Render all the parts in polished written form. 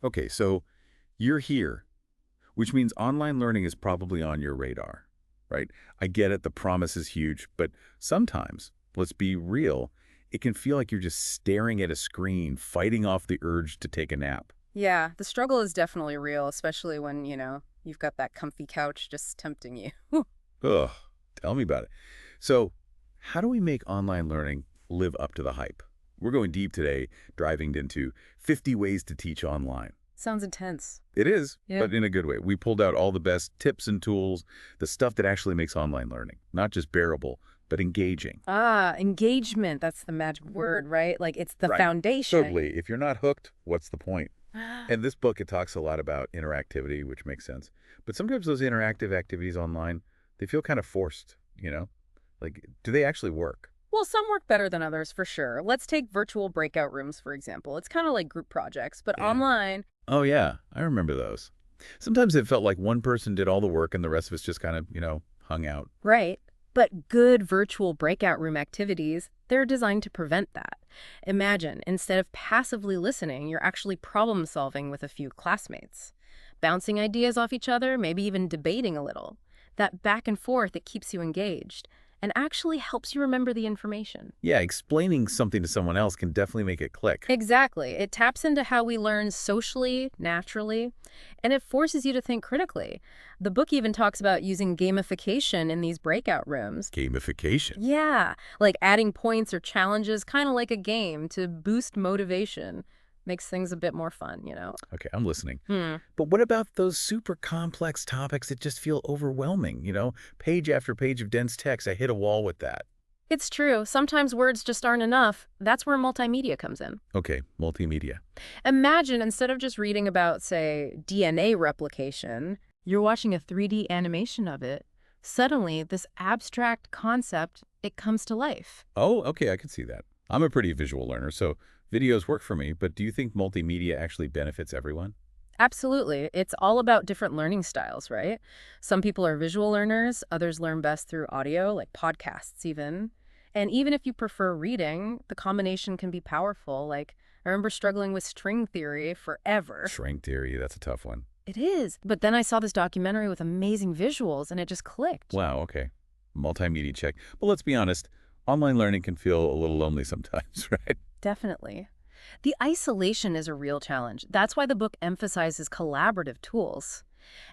Okay, so you're here, which means online learning is probably on your radar, right? I get it, the promise is huge, but sometimes, let's be real, it can feel like you're just staring at a screen, fighting off the urge to take a nap. Yeah, the struggle is definitely real, especially when, you've got that comfy couch just tempting you. Whew. Ugh, tell me about it. So, how do we make online learning live up to the hype? We're going deep today, diving into 50 ways to teach online. Sounds intense. It is, Yeah. but in a good way. We pulled out all the best tips and tools, the stuff that actually makes online learning, not just bearable, but engaging. Ah, engagement. That's the magic word, right? Like it's the Right. foundation. Totally. If you're not hooked, what's the point? In this book, it talks a lot about interactivity, which makes sense. But sometimes those interactive activities online, they feel kind of forced. Like, do they actually work? Well, some work better than others for sure. Let's take virtual breakout rooms, for example. It's kind of like group projects, but Yeah. online, Oh, yeah. I remember those. Sometimes it felt like one person did all the work and the rest of us just kind of hung out. right? But good virtual breakout room activities, they're designed to prevent that. Imagine, instead of passively listening, you're actually problem solving with a few classmates, bouncing ideas off each other, maybe even debating a little. That back and forth, it keeps you engaged and actually helps you remember the information. Yeah, explaining something to someone else can definitely make it click. Exactly. It taps into how we learn socially, naturally, and it forces you to think critically. The book even talks about using gamification in these breakout rooms. Gamification. Yeah, like adding points or challenges, kind of like a game to boost motivation. Makes things a bit more fun. Okay, I'm listening. Hmm. But what about those super complex topics that just feel overwhelming? Page after page of dense text. I hit a wall with that. It's true. Sometimes words just aren't enough. That's where multimedia comes in. Okay, multimedia. Imagine instead of just reading about, say, DNA replication, you're watching a 3D animation of it. Suddenly, this abstract concept, it comes to life. Oh, okay, I can see that. I'm a pretty visual learner, so videos work for me, but do you think multimedia actually benefits everyone? Absolutely. It's all about different learning styles, right? Some people are visual learners, others learn best through audio, like podcasts even. And even if you prefer reading, the combination can be powerful. Like, I remember struggling with string theory forever. Shrink theory, that's a tough one. It is. But then I saw this documentary with amazing visuals and it just clicked. Wow, okay. Multimedia check. But let's be honest, online learning can feel a little lonely sometimes, right? Definitely. The isolation is a real challenge. That's why the book emphasizes collaborative tools.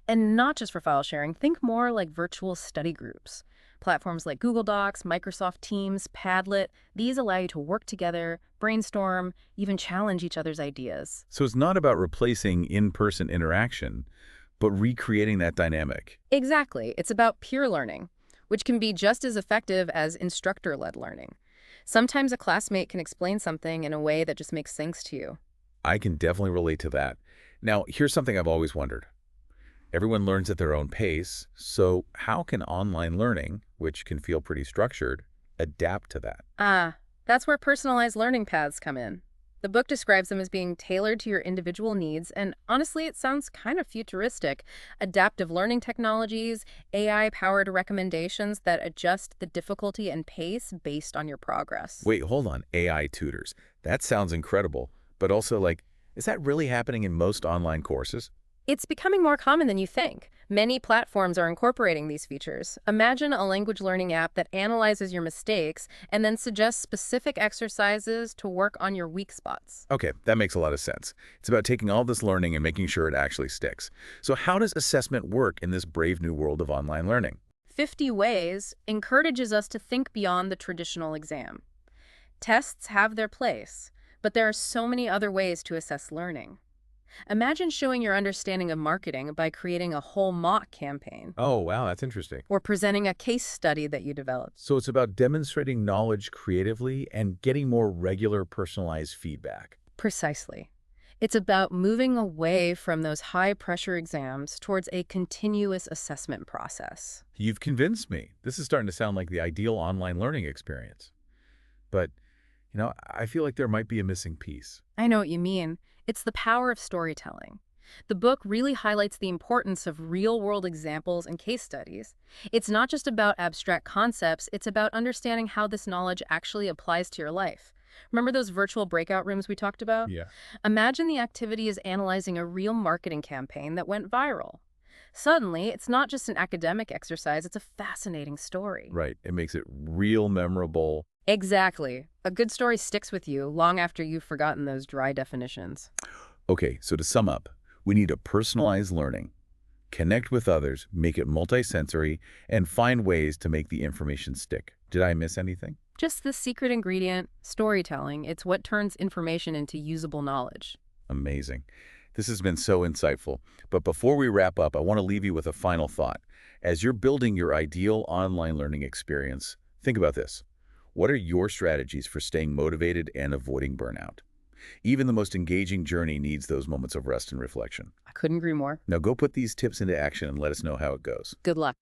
And not just for file sharing, think more like virtual study groups. Platforms like Google Docs, Microsoft Teams, Padlet, these allow you to work together, brainstorm, even challenge each other's ideas. So it's not about replacing in-person interaction, but recreating that dynamic. Exactly. It's about peer learning, which can be just as effective as instructor-led learning. Sometimes a classmate can explain something in a way that just makes sense to you. I can definitely relate to that. Now, here's something I've always wondered. Everyone learns at their own pace, so how can online learning, which can feel pretty structured, adapt to that? Ah, that's where personalized learning paths come in. The book describes them as being tailored to your individual needs, and honestly, it sounds kind of futuristic. Adaptive learning technologies, AI-powered recommendations that adjust the difficulty and pace based on your progress. Wait, hold on. AI tutors. That sounds incredible, but also like, is that really happening in most online courses? It's becoming more common than you think. Many platforms are incorporating these features. Imagine a language learning app that analyzes your mistakes and then suggests specific exercises to work on your weak spots. Okay, that makes a lot of sense. It's about taking all this learning and making sure it actually sticks. So how does assessment work in this brave new world of online learning? 50 Ways encourages us to think beyond the traditional exam. Tests have their place, but there are so many other ways to assess learning. Imagine showing your understanding of marketing by creating a whole mock campaign Oh, wow, that's interesting. or presenting a case study that you developed. So it's about demonstrating knowledge creatively and getting more regular personalized feedback. Precisely. It's about moving away from those high-pressure exams towards a continuous assessment process. You've convinced me. This is starting to sound like the ideal online learning experience. But I feel like there might be a missing piece. I know what you mean. It's the power of storytelling. The book really highlights the importance of real-world examples and case studies. It's not just about abstract concepts, it's about understanding how this knowledge actually applies to your life. Remember those virtual breakout rooms we talked about? Yeah. Imagine the activity is analyzing a real marketing campaign that went viral. Suddenly, it's not just an academic exercise, it's a fascinating story. Right. It makes it real memorable. Exactly. A good story sticks with you long after you've forgotten those dry definitions. Okay, so to sum up, we need a personalized learning, connect with others, make it multisensory, and find ways to make the information stick. Did I miss anything? Just the secret ingredient, storytelling, it's what turns information into usable knowledge. Amazing. This has been so insightful. But before we wrap up, I want to leave you with a final thought. As you're building your ideal online learning experience, think about this. What are your strategies for staying motivated and avoiding burnout? Even the most engaging journey needs those moments of rest and reflection. I couldn't agree more. Now go put these tips into action and let us know how it goes. Good luck.